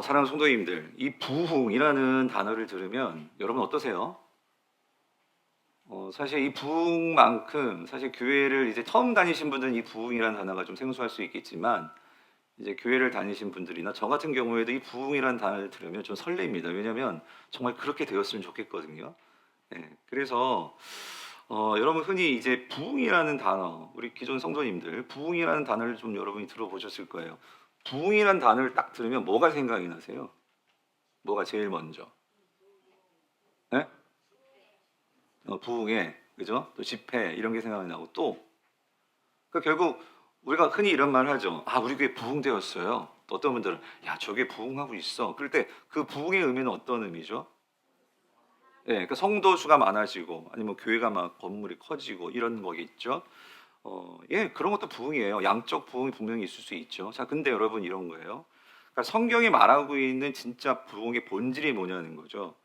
사랑하는 성도님들, 이 부흥이라는 단어를 들으면 여러분 어떠세요? 사실 이 부흥만큼 사실 교회를 이제 처음 다니신 분들은 이 부흥이라는 단어가 좀 생소할 수 있겠지만 이제 교회를 다니신 분들이나 저 같은 경우에도 이 부흥이라는 단어를 들으면 좀 설레입니다. 왜냐하면 정말 그렇게 되었으면 좋겠거든요. 네, 그래서 여러분 흔히 이제 부흥이라는 단어, 우리 기존 성도님들 부흥이라는 단어를 좀 여러분이 들어보셨을 거예요. 부흥이라는 단어를 딱 들으면 뭐가 생각이 나세요? 뭐가 제일 먼저? 네? 부흥회, 그죠? 또 집회 이런 게 생각이 나고 또 그러니까 결국 우리가 흔히 이런 말 하죠. 아, 우리 교회 부흥되었어요. 또 어떤 분들은 야, 저게 부흥하고 있어. 그럴 때 그 부흥의 의미는 어떤 의미죠? 예, 그러니까 성도 수가 많아지고 아니면 교회가 막 건물이 커지고 이런 거겠죠. 예, 그런 것도 부흥이에요. 양적 부흥이 분명히 있을 수 있죠. 자, 근데 여러분 이런 거예요. 그러니까 성경이 말하고 있는 진짜 부흥의 본질이 뭐냐는 거죠.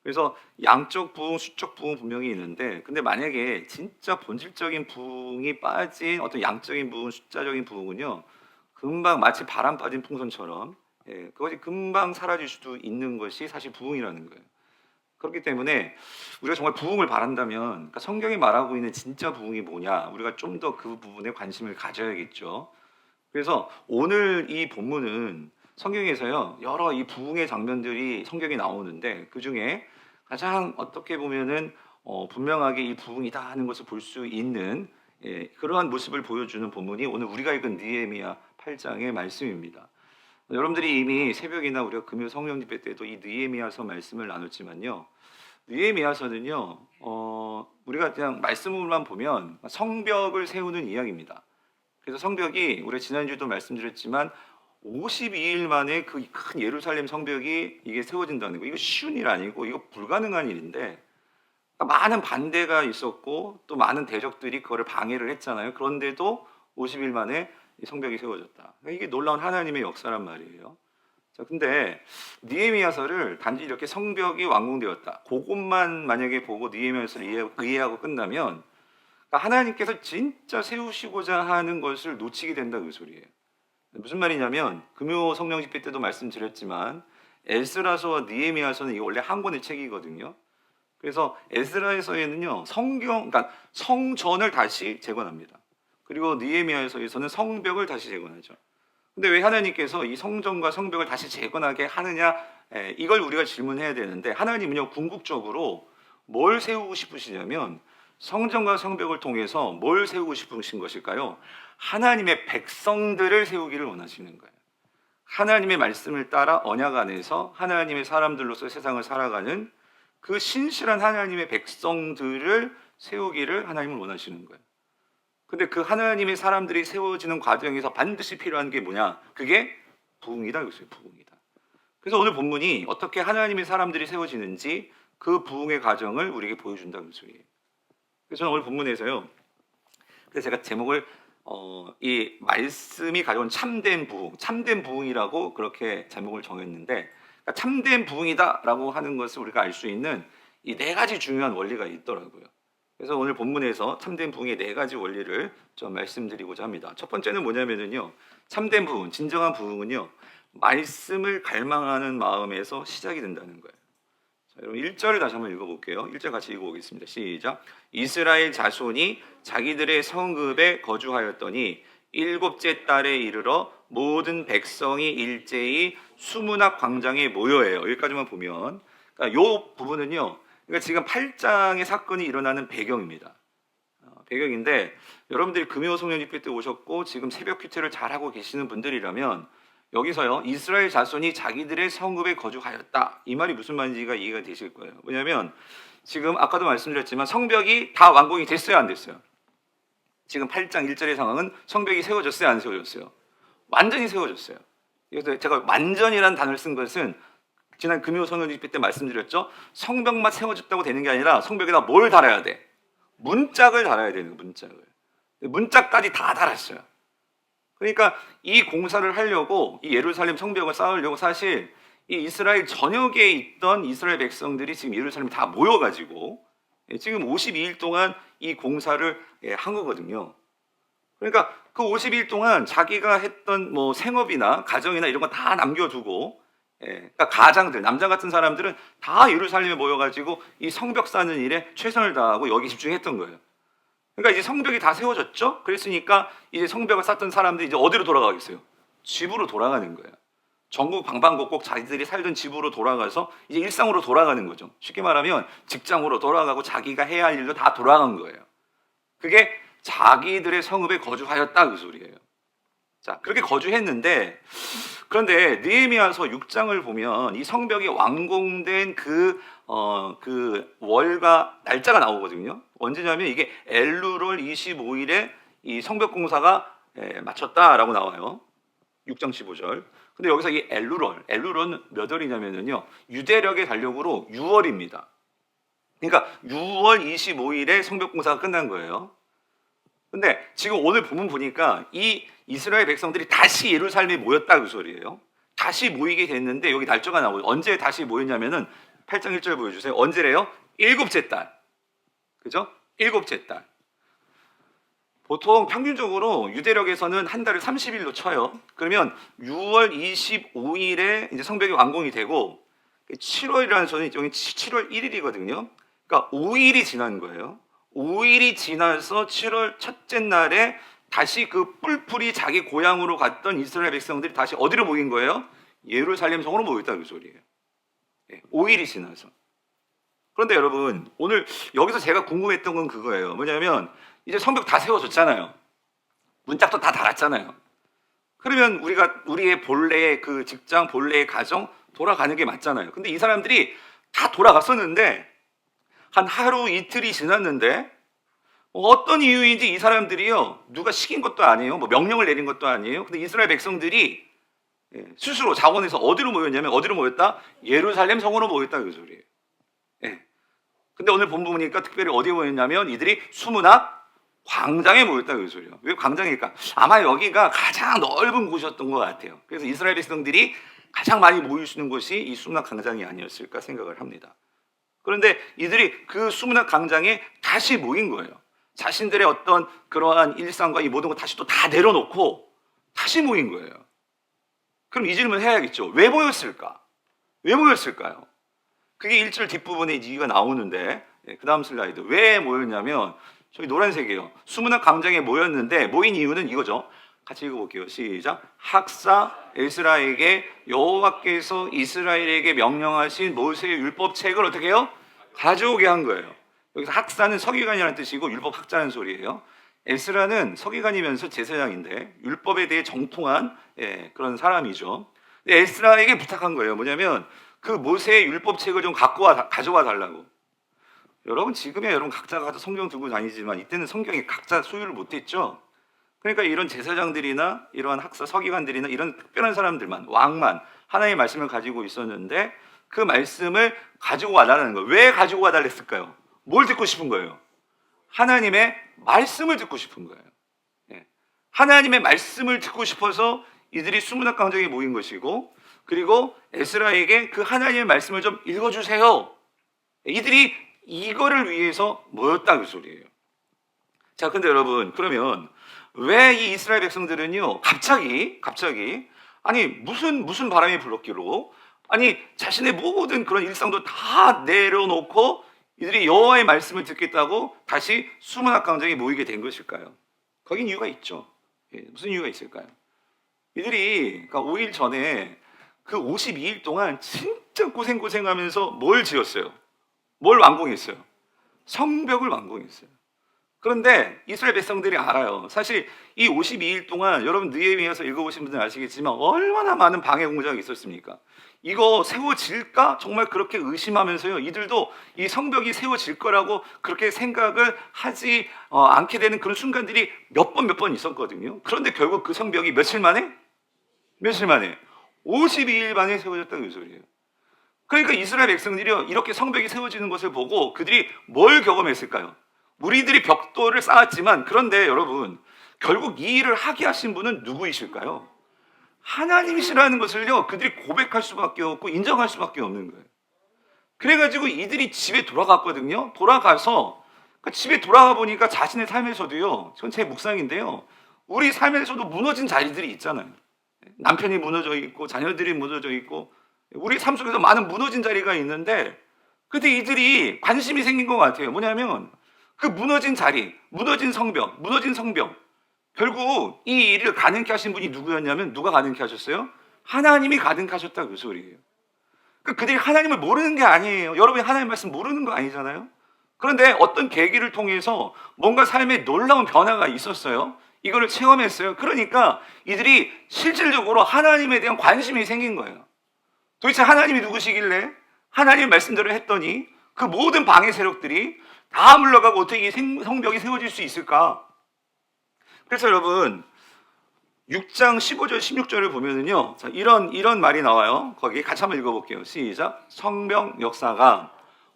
그래서 양적 부흥, 수적 부흥 분명히 있는데, 근데 만약에 진짜 본질적인 부흥이 빠진 어떤 양적인 부흥, 숫자적인 부흥은요, 금방 마치 바람 빠진 풍선처럼, 예, 그것이 금방 사라질 수도 있는 것이 사실 부흥이라는 거예요. 그렇기 때문에 우리가 정말 부흥을 바란다면, 그러니까 성경이 말하고 있는 진짜 부흥이 뭐냐, 우리가 좀 더 그 부분에 관심을 가져야겠죠. 그래서 오늘 이 본문은 성경에서요 여러 이 부흥의 장면들이 성경에 나오는데 그 중에 가장 어떻게 보면은 분명하게 이 부흥이다 하는 것을 볼 수 있는 그러한 모습을 보여주는 본문이 오늘 우리가 읽은 느헤미야 8장의 말씀입니다. 여러분들이 이미 새벽이나 우리가 금요 성령 집회 때도 이 느헤미야서 말씀을 나눴지만요. 느헤미야서는요 우리가 그냥 말씀으로만 보면 성벽을 세우는 이야기입니다. 그래서 성벽이 우리 지난주도 말씀드렸지만 52일 만에 그 큰 예루살렘 성벽이 이게 세워진다는 거, 이거 쉬운 일 아니고 이거 불가능한 일인데 많은 반대가 있었고 또 많은 대적들이 그거를 방해를 했잖아요. 그런데도 50일 만에 이 성벽이 세워졌다. 그러니까 이게 놀라운 하나님의 역사란 말이에요. 자, 근데 느헤미야서를 단지 이렇게 성벽이 완공되었다, 그것만 만약에 보고 느헤미야서를 이해하고 끝나면 하나님께서 진짜 세우시고자 하는 것을 놓치게 된다, 그 소리예요. 무슨 말이냐면 금요 성령 집회 때도 말씀드렸지만 에스라서와 느헤미야서는 이게 원래 한 권의 책이거든요. 그래서 에스라에서는요 그러니까 성전을 다시 재건합니다. 그리고 느헤미야서에서는 성벽을 다시 재건하죠. 근데 왜 하나님께서 이 성전과 성벽을 다시 재건하게 하느냐, 이걸 우리가 질문해야 되는데 하나님은요 궁극적으로 뭘 세우고 싶으시냐면 성전과 성벽을 통해서 뭘 세우고 싶으신 것일까요? 하나님의 백성들을 세우기를 원하시는 거예요. 하나님의 말씀을 따라 언약 안에서 하나님의 사람들로서 세상을 살아가는 그 신실한 하나님의 백성들을 세우기를 하나님은 원하시는 거예요. 근데 그 하나님의 사람들이 세워지는 과정에서 반드시 필요한 게 뭐냐? 그게 부흥이다, 이것이에요. 부흥이다. 그래서 오늘 본문이 어떻게 하나님의 사람들이 세워지는지 그 부흥의 과정을 우리에게 보여준다는 소리예요. 그래서 저는 오늘 본문에서요, 그래서 제가 제목을 이 말씀이 가져온 참된 부흥, 참된 부흥이라고 그렇게 제목을 정했는데, 그러니까 참된 부흥이다라고 하는 것을 우리가 알 수 있는 이 네 가지 중요한 원리가 있더라고요. 그래서 오늘 본문에서 참된 부흥의 네 가지 원리를 좀 말씀드리고자 합니다. 첫 번째는 뭐냐면요, 참된 부흥, 진정한 부흥은요, 말씀을 갈망하는 마음에서 시작이 된다는 거예요. 자, 여러분 1절을 다시 한번 읽어볼게요. 1절 같이 읽어보겠습니다. 시작. 이스라엘 자손이 자기들의 성읍에 거주하였더니 일곱째 달에 이르러 모든 백성이 일제히 수문학 광장에 모여해요. 여기까지만 보면, 그러니까 이 부분은요, 그러니까 지금 8장의 사건이 일어나는 배경입니다. 배경인데 여러분들이 금요 성령 집회 때 오셨고 지금 새벽 큐티를 잘하고 계시는 분들이라면 여기서요 이스라엘 자손이 자기들의 성읍에 거주하였다, 이 말이 무슨 말인지가 이해가 되실 거예요. 왜냐하면 지금 아까도 말씀드렸지만 성벽이 다 완공이 됐어요, 안 됐어요? 지금 8장 1절의 상황은 성벽이 세워졌어요, 안 세워졌어요? 완전히 세워졌어요. 그래서 제가 완전이라는 단어를 쓴 것은 지난 금요 성령 집회 때 말씀드렸죠. 성벽만 세워졌다고 되는 게 아니라 성벽에다 뭘 달아야 돼? 문짝을 달아야 되는 거예요. 문짝을. 문짝까지 다 달았어요. 그러니까 이 공사를 하려고, 이 예루살렘 성벽을 쌓으려고 사실 이 이스라엘 전역에 있던 이스라엘 백성들이 지금 예루살렘에 다 모여가지고 지금 52일 동안 이 공사를 한 거거든요. 그러니까 그 52일 동안 자기가 했던 뭐 생업이나 가정이나 이런 거 다 남겨두고 그러니까 가장들, 남자 같은 사람들은 다 예루살렘에 모여가지고 이 성벽 쌓는 일에 최선을 다하고 여기 집중했던 거예요. 그러니까 이제 성벽이 다 세워졌죠. 그랬으니까 이제 성벽을 쌓던 사람들이 이제 어디로 돌아가겠어요? 집으로 돌아가는 거예요. 전국 방방곡곡 자기들이 살던 집으로 돌아가서 이제 일상으로 돌아가는 거죠. 쉽게 말하면 직장으로 돌아가고 자기가 해야 할 일도 다 돌아간 거예요. 그게 자기들의 성읍에 거주하였다 그 소리예요. 자, 그렇게 거주했는데, 그런데 느헤미야서 6장을 보면 이 성벽이 완공된 그 월과 날짜가 나오거든요. 언제냐면 이게 엘루월 25일에 이 성벽 공사가 마쳤다라고 나와요. 6장 15절. 근데 여기서 이 엘루월은 몇 월이냐면요, 유대력의 달력으로 6월입니다. 그러니까 6월 25일에 성벽 공사가 끝난 거예요. 근데 지금 오늘 본문 보니까 이 이스라엘 백성들이 다시 예루살렘에 모였다 그 소리예요. 다시 모이게 됐는데 여기 날짜가 나오고, 언제 다시 모였냐면은 8장 1절 보여주세요. 언제래요? 일곱째 달. 그죠? 일곱째 달. 보통 평균적으로 유대력에서는 한 달을 30일로 쳐요. 그러면 6월 25일에 이제 성벽이 완공이 되고, 7월이라는 소는 여기 7월 1일이거든요. 그러니까 5일이 지난 거예요. 5일이 지나서 7월 첫째 날에 다시 그 뿔뿔이 자기 고향으로 갔던 이스라엘 백성들이 다시 어디로 모인 거예요? 예루살렘 성으로 모였다 그 소리예요. 5일이 지나서. 그런데 여러분, 오늘 여기서 제가 궁금했던 건 그거예요. 뭐냐면 이제 성벽 다 세워졌잖아요. 문짝도 다 달았잖아요. 그러면 우리의 본래의 그 직장, 본래의 가정 돌아가는 게 맞잖아요. 근데 이 사람들이 다 돌아갔었는데 한 하루 이틀이 지났는데 어떤 이유인지 이 사람들이요, 누가 시킨 것도 아니에요, 뭐 명령을 내린 것도 아니에요. 근데 이스라엘 백성들이 스스로 자원해서 어디로 모였냐면, 어디로 모였다? 예루살렘 성으로 모였다 그 소리예요. 근데 오늘 본문 보니까 특별히 어디에 모였냐면 이들이 수문학 광장에 모였다 그 소리예요. 왜 광장일까? 아마 여기가 가장 넓은 곳이었던 것 같아요. 그래서 이스라엘 백성들이 가장 많이 모일 수 있는 곳이 이 수문학 광장이 아니었을까 생각을 합니다. 그런데 이들이 그 수문학 광장에 다시 모인 거예요. 자신들의 어떤 그러한 일상과 이 모든 거 다시 또 다 내려놓고 다시 모인 거예요. 그럼 이 질문을 해야겠죠. 왜 모였을까? 왜 모였을까요? 그게 1절 뒷부분에 이유가 나오는데, 그 다음 슬라이드. 왜 모였냐면 저기 노란색이에요. 수문학 광장에 모였는데 모인 이유는 이거죠. 같이 읽어볼게요. 시작. 학사 에스라에게 여호와께서 이스라엘에게 명령하신 모세의 율법책을 어떻게 해요? 가져오게 한 거예요. 여기서 학사는 서기관이라는 뜻이고 율법 학자는 소리예요. 에스라는 서기관이면서 제사장인데 율법에 대해 정통한 그런 사람이죠. 근데 에스라에게 부탁한 거예요. 뭐냐면 그 모세의 율법책을 좀 가져와 달라고. 여러분, 지금이야 여러분 각자가 성경 들고 다니지만 이때는 성경이 각자 소유를 못했죠. 그러니까 이런 제사장들이나 이러한 학사 서기관들이나 이런 특별한 사람들만, 왕만 하나님의 말씀을 가지고 있었는데 그 말씀을 가지고 와달라는 거예요. 왜 가지고 와달랬을까요? 뭘 듣고 싶은 거예요? 하나님의 말씀을 듣고 싶은 거예요. 하나님의 말씀을 듣고 싶어서 이들이 수문학 광장에 모인 것이고, 그리고 에스라에게 그 하나님의 말씀을 좀 읽어주세요. 이들이 이거를 위해서 모였다 그 소리예요. 자, 근데 여러분, 그러면 왜 이 이스라엘 백성들은요 갑자기 아니 무슨 바람이 불렀기로, 아니 자신의 모든 그런 일상도 다 내려놓고 이들이 여호와의 말씀을 듣겠다고 다시 수문학 광장에 모이게 된 것일까요? 거긴 이유가 있죠. 무슨 이유가 있을까요? 이들이 그러니까 5일 전에 그 52일 동안 진짜 고생하면서 뭘 지었어요? 뭘 완공했어요? 성벽을 완공했어요. 그런데 이스라엘 백성들이 알아요. 사실 이 52일 동안 여러분 느헤미야서 읽어보신 분들은 아시겠지만 얼마나 많은 방해 공작이 있었습니까? 이거 세워질까? 정말 그렇게 의심하면서요, 이들도 이 성벽이 세워질 거라고 그렇게 생각을 하지 않게 되는 그런 순간들이 몇 번 있었거든요. 그런데 결국 그 성벽이 며칠 만에 52일 만에 세워졌다는 소리예요. 그러니까 이스라엘 백성들이 이렇게 성벽이 세워지는 것을 보고 그들이 뭘 경험했을까요? 우리들이 벽돌을 쌓았지만, 그런데 여러분 결국 이 일을 하게 하신 분은 누구이실까요? 하나님이시라는 것을요 그들이 고백할 수밖에 없고 인정할 수밖에 없는 거예요. 그래가지고 이들이 집에 돌아갔거든요. 돌아가서 집에 돌아가 보니까 자신의 삶에서도요, 전 제 묵상인데요, 우리 삶에서도 무너진 자리들이 있잖아요. 남편이 무너져 있고 자녀들이 무너져 있고 우리 삶 속에서 많은 무너진 자리가 있는데 근데 이들이 관심이 생긴 것 같아요. 뭐냐면 그 무너진 자리, 무너진 성벽 결국 이 일을 가능케 하신 분이 누구였냐면 누가 가능케 하셨어요? 하나님이 가능케 하셨다 그 소리예요. 그들이 하나님을 모르는 게 아니에요. 여러분이 하나님 말씀 모르는 거 아니잖아요. 그런데 어떤 계기를 통해서 뭔가 삶에 놀라운 변화가 있었어요. 이거를 체험했어요. 그러니까 이들이 실질적으로 하나님에 대한 관심이 생긴 거예요. 도대체 하나님이 누구시길래 하나님 말씀대로 했더니 그 모든 방해 세력들이 다 물러가고 어떻게 이 성벽이 세워질 수 있을까? 그래서 여러분 6장 15절 16절을 보면은요. 자, 이런 말이 나와요. 거기 같이 한번 읽어볼게요. 시작. 성벽 역사가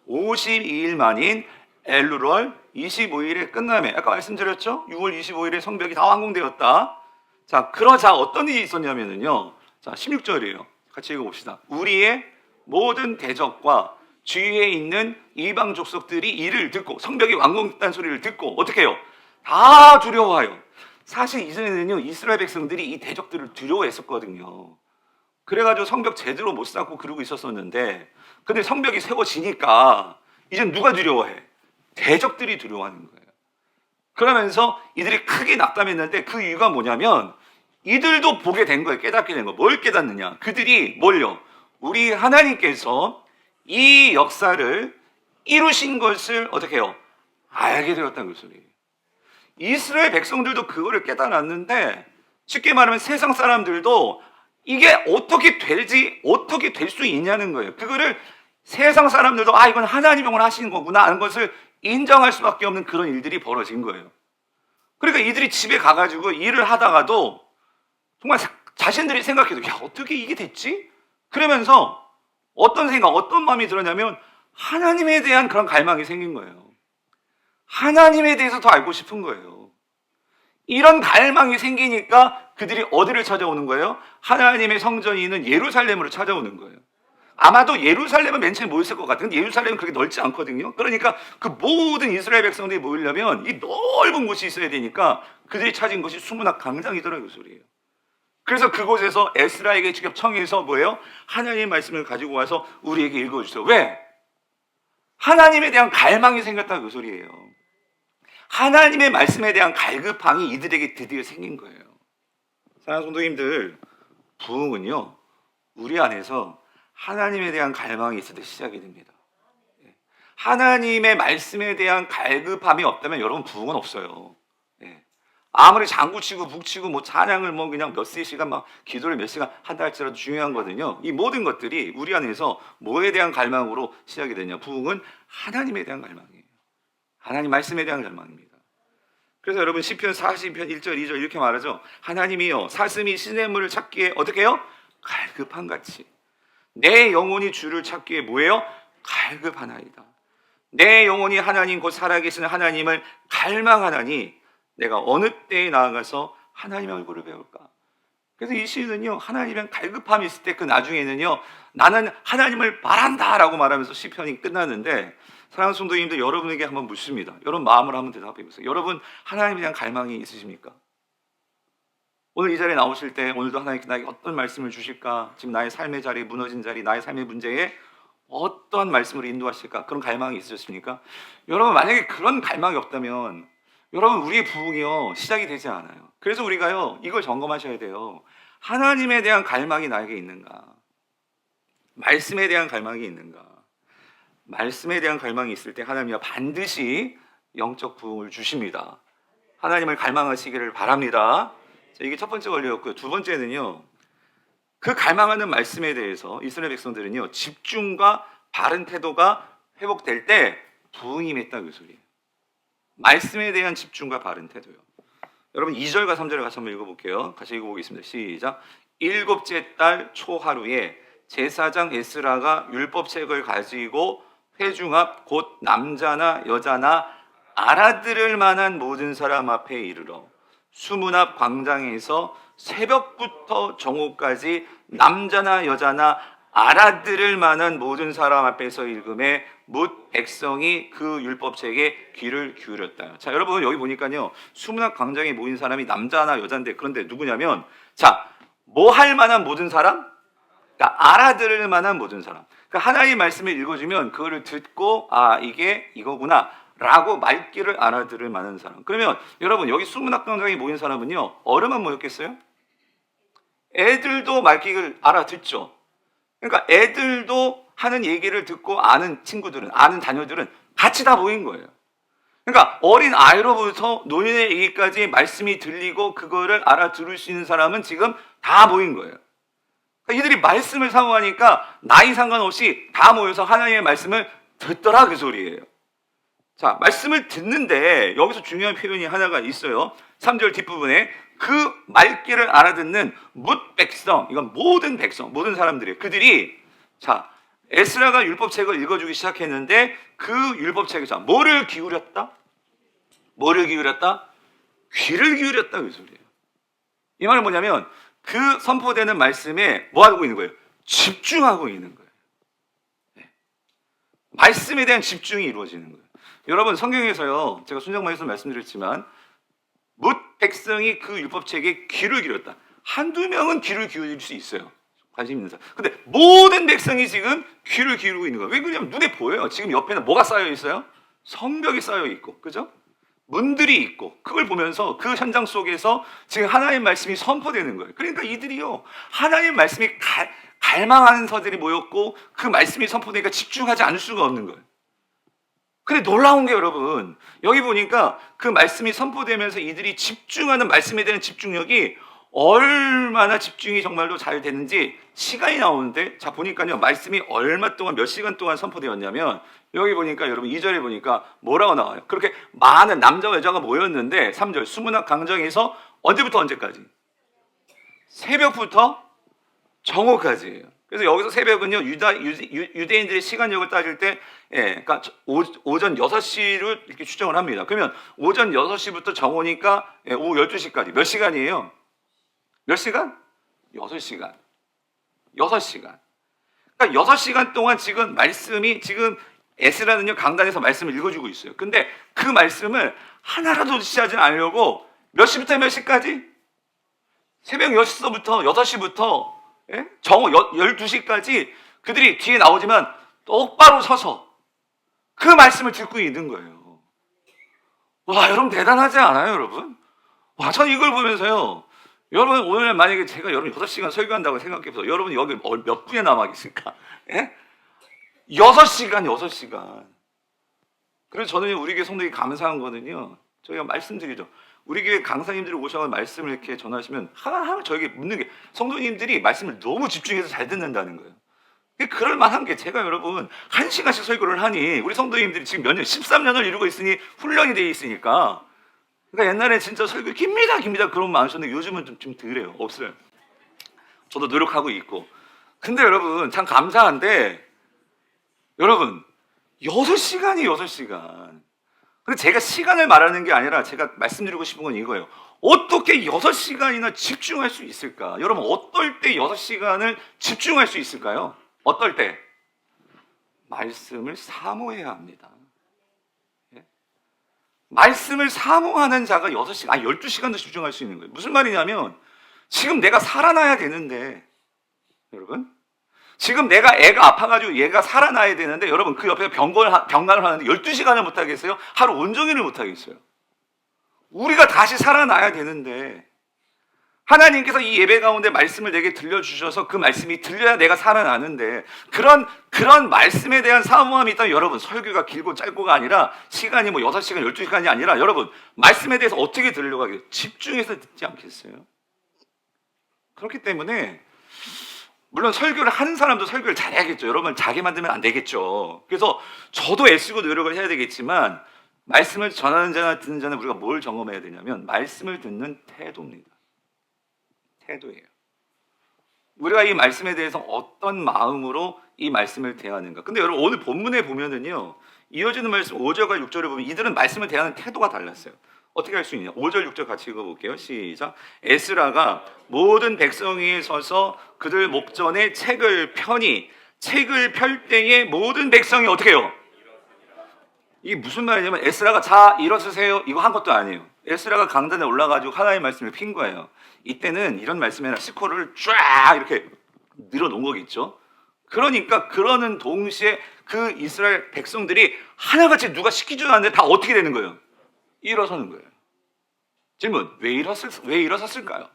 52일 만인 엘루월 25일에 끝남에 아까 말씀드렸죠? 6월 25일에 성벽이 다 완공되었다. 자, 그러자 어떤 일이 있었냐면은요. 자, 16절이에요. 같이 읽어봅시다. 우리의 모든 대적과 주위에 있는 이방 족속들이 이를 듣고 성벽이 완공됐다는 소리를 듣고 어떻게 해요? 다 두려워해요. 사실 이전에는요 이스라엘 백성들이 이 대적들을 두려워했었거든요. 그래가지고 성벽 제대로 못 쌓고 그러고 있었었는데 근데 성벽이 세워지니까 이젠 누가 두려워해? 대적들이 두려워하는 거예요. 그러면서 이들이 크게 낙담했는데 그 이유가 뭐냐면 이들도 보게 된 거예요. 깨닫게 된 거예요. 뭘 깨닫느냐? 그들이 뭘요? 우리 하나님께서 이 역사를 이루신 것을 어떻게 해요? 알게 되었다는 그 소리예요. 이스라엘 백성들도 그거를 깨달았는데 쉽게 말하면 세상 사람들도 이게 어떻게 될지 어떻게 될 수 있냐는 거예요. 그거를 세상 사람들도 아 이건 하나님이 하시는 거구나 하는 것을 인정할 수밖에 없는 그런 일들이 벌어진 거예요. 그러니까 이들이 집에 가가지고 일을 하다가도 정말 자신들이 생각해도 야 어떻게 이게 됐지? 그러면서 어떤 생각 어떤 마음이 들었냐면 하나님에 대한 그런 갈망이 생긴 거예요. 하나님에 대해서 더 알고 싶은 거예요. 이런 갈망이 생기니까 그들이 어디를 찾아오는 거예요? 하나님의 성전이 있는 예루살렘으로 찾아오는 거예요. 아마도 예루살렘은 맨 처음에 모였을 것 같은데 예루살렘은 그렇게 넓지 않거든요. 그러니까 그 모든 이스라엘 백성들이 모이려면 이 넓은 곳이 있어야 되니까 그들이 찾은 것이 수문학 광장이더라고요. 그 소리예요. 그래서 그곳에서 에스라에게 직접 청해서 뭐예요? 하나님의 말씀을 가지고 와서 우리에게 읽어주세요. 왜? 하나님에 대한 갈망이 생겼다 그 소리예요. 하나님의 말씀에 대한 갈급함이 이들에게 드디어 생긴 거예요. 사랑하는 성도님들, 부흥은요 우리 안에서 하나님에 대한 갈망이 있을 때 시작이 됩니다. 하나님의 말씀에 대한 갈급함이 없다면 여러분 부흥은 없어요. 아무리 장구치고 북치고 뭐 찬양을 뭐 그냥 몇세 시간 막 기도를 몇 시간 한다 할지라도 중요한 거거든요. 이 모든 것들이 우리 안에서 뭐에 대한 갈망으로 시작이 되냐? 부흥은 하나님에 대한 갈망이에요. 하나님 말씀에 대한 갈망입니다. 그래서 여러분 시편 40편 1절 2절 이렇게 말하죠. 하나님이여 사슴이 시냇물을 찾기에 어떻게 해요? 갈급한 같이 내 영혼이 주를 찾기에 뭐예요? 갈급하나이다. 내 영혼이 하나님 곧 살아계신 하나님을 갈망하나니 내가 어느 때에 나아가서 하나님의 얼굴을 배울까? 그래서 이 시는요 하나님의 갈급함이 있을 때 그 나중에는요 나는 하나님을 바란다라고 말하면서 시편이 끝나는데 사랑하는 성도님들 여러분에게 한번 묻습니다. 여러분 마음으로 한번 대답해 보세요. 여러분 하나님에 대한 갈망이 있으십니까? 오늘 이 자리에 나오실 때 오늘도 하나님께 나에게 어떤 말씀을 주실까? 지금 나의 삶의 자리, 무너진 자리, 나의 삶의 문제에 어떠한 말씀으로 인도하실까? 그런 갈망이 있으셨습니까? 여러분 만약에 그런 갈망이 없다면 여러분 우리의 부흥이요 시작이 되지 않아요. 그래서 우리가요 이걸 점검하셔야 돼요. 하나님에 대한 갈망이 나에게 있는가? 말씀에 대한 갈망이 있는가? 말씀에 대한 갈망이 있을 때 하나님이 반드시 영적 부흥을 주십니다. 하나님을 갈망하시기를 바랍니다. 자, 이게 첫 번째 원리였고요. 두 번째는요 그 갈망하는 말씀에 대해서 이스라엘 백성들은요 집중과 바른 태도가 회복될 때 부흥이 임했다 그 소리예요. 말씀에 대한 집중과 바른 태도요. 여러분 2절과 3절을 같이 한번 읽어볼게요. 같이 읽어보겠습니다. 시작. 일곱째 달 초하루에 제사장 에스라가 율법책을 가지고 회중 앞 곧 남자나 여자나 알아들을 만한 모든 사람 앞에 이르러 수문 앞 광장에서 새벽부터 정오까지 남자나 여자나 알아들을 만한 모든 사람 앞에서 읽음에 뭇 백성이 그 율법책에 귀를 기울였다. 자, 여러분 여기 보니까요 수문학 광장에 모인 사람이 남자나 여자인데 그런데 누구냐면 자, 뭐 할 만한 모든 사람? 그러니까 알아들을 만한 모든 사람. 그러니까 하나님의 말씀을 읽어주면 그거를 듣고 아 이게 이거구나 라고 말귀를 알아들을 만한 사람. 그러면 여러분 여기 수문학광장에 모인 사람은요 어른만 모였겠어요? 애들도 말귀를 알아듣죠. 그러니까 애들도 하는 얘기를 듣고 아는 친구들은, 아는 자녀들은 같이 다 모인 거예요. 그러니까 어린 아이로부터 노인의 얘기까지 말씀이 들리고 그거를 알아들을 수 있는 사람은 지금 다 모인 거예요. 그러니까 이들이 말씀을 사모하니까 나이 상관없이 다 모여서 하나님의 말씀을 듣더라 그 소리예요. 자, 말씀을 듣는데 여기서 중요한 표현이 하나가 있어요. 3절 뒷부분에 그 말귀를 알아듣는 뭇 백성, 이건 모든 백성, 모든 사람들이에요. 그들이 자 에스라가 율법책을 읽어주기 시작했는데 그 율법책에서 뭐를 기울였다? 뭐를 기울였다? 귀를 기울였다 그 소리예요. 이 말은 뭐냐면 그 선포되는 말씀에 뭐 하고 있는 거예요? 집중하고 있는 거예요. 네. 말씀에 대한 집중이 이루어지는 거예요. 여러분 성경에서요 제가 순정만에서 말씀드렸지만 뭇 백성이 그 율법책에 귀를 기울였다. 한두 명은 귀를 기울일 수 있어요. 관심 있는 사람. 근데 모든 백성이 지금 귀를 기울이고 있는 거예요. 왜 그러냐면 눈에 보여요. 지금 옆에는 뭐가 쌓여 있어요? 성벽이 쌓여 있고, 그죠? 문들이 있고, 그걸 보면서 그 현장 속에서 지금 하나님의 말씀이 선포되는 거예요. 그러니까 이들이요, 하나님의 말씀이 갈망하는 서들이 모였고, 그 말씀이 선포되니까 집중하지 않을 수가 없는 거예요. 근데 놀라운 게 여러분, 여기 보니까 그 말씀이 선포되면서 이들이 집중하는 말씀에 대한 집중력이 얼마나 집중이 정말로 잘 되는지 시간이 나오는데 자 보니까요 말씀이 얼마 동안 몇 시간 동안 선포되었냐면 여기 보니까 여러분 2절에 보니까 뭐라고 나와요? 그렇게 많은 남자와 여자가 모였는데 3절 수문학 강정에서 언제부터 언제까지? 새벽부터 정오까지예요. 그래서 여기서 새벽은요 유대인들의 시간력을 따질 때 그러니까 오전 6시를 이렇게 추정을 합니다. 그러면 오전 6시부터 정오니까 오후 12시까지 몇 시간이에요? 몇 시간? 6시간. 6시간. 그러니까 6시간 동안 지금 말씀이 지금 에스라는요 강단에서 말씀을 읽어주고 있어요. 근데 그 말씀을 하나라도 놓치지 않으려고 몇 시부터 몇 시까지? 새벽 6시부터 6시부터 정오 12시까지 그들이 뒤에 나오지만 똑바로 서서 그 말씀을 듣고 있는 거예요. 와 여러분 대단하지 않아요 여러분? 와 저는 이걸 보면서요 여러분 오늘 만약에 제가 여러분 6시간 설교한다고 생각해서 여러분 여기 몇 분에 남아 계실까? 6시간 6시간. 그래서 저는 우리 교회 성도들이 감사한 거는요 저희가 말씀드리죠. 우리 교회 강사님들이 오셔서 말씀을 이렇게 전하시면 하나하나 저에게 묻는 게 성도님들이 말씀을 너무 집중해서 잘 듣는다는 거예요. 그럴 만한 게 제가 여러분 1시간씩 설교를 하니 우리 성도님들이 지금 몇 년 13년을 이루고 있으니 훈련이 되어 있으니까 그러니까 옛날에 진짜 설교 깁니다 그런 분 많으셨는데 요즘은 좀 덜해요. 없어요. 저도 노력하고 있고. 근데 여러분 참 감사한데 여러분 6시간이 6시간. 근데 제가 시간을 말하는 게 아니라 제가 말씀드리고 싶은 건 이거예요. 어떻게 6시간이나 집중할 수 있을까? 여러분 어떨 때 6시간을 집중할 수 있을까요? 어떨 때? 말씀을 사모해야 합니다. 말씀을 사모하는 자가 6시간, 12시간도 집중할 수 있는 거예요. 무슨 말이냐면 지금 내가 살아나야 되는데 여러분 지금 내가 애가 아파가지고 얘가 살아나야 되는데 여러분 그 옆에서 병간을 하는데 12시간을 못하겠어요? 하루 온종일을 못하겠어요? 우리가 다시 살아나야 되는데 하나님께서 이 예배 가운데 말씀을 내게 들려주셔서 그 말씀이 들려야 내가 살아나는데 그런 말씀에 대한 사모함이 있다면 여러분 설교가 길고 짧고가 아니라 시간이 뭐 6시간, 12시간이 아니라 여러분 말씀에 대해서 어떻게 들으려고 하겠어요? 집중해서 듣지 않겠어요? 그렇기 때문에 물론 설교를 하는 사람도 설교를 잘해야겠죠. 여러분 자기 만들면 안 되겠죠. 그래서 저도 애쓰고 노력을 해야 되겠지만 말씀을 전하는 자나 듣는 자는 우리가 뭘 점검해야 되냐면 말씀을 듣는 태도입니다. 태도예요. 우리가 이 말씀에 대해서 어떤 마음으로 이 말씀을 대하는가. 근데 여러분 오늘 본문에 보면은요 이어지는 말씀 5절과 6절을 보면 이들은 말씀을 대하는 태도가 달랐어요. 어떻게 할 수 있냐? 5절 6절 같이 읽어볼게요. 시작. 에스라가 모든 백성 위에 서서 그들 목전에 책을 펴니 책을 펼 때에 모든 백성이 어떻게 해요? 이게 무슨 말이냐면 에스라가 자 일어서세요 이거 한 것도 아니에요. 에스라가 강단에 올라가지고 하나님의 말씀을 핀 거예요. 이때는 이런 말씀이 아니라 스코를 쫙 이렇게 늘어놓은 거겠죠. 그러니까 그러는 동시에 그 이스라엘 백성들이 하나같이 누가 시키지도 않는데 다 어떻게 되는 거예요? 일어서는 거예요. 질문, 왜 일어섰을까요?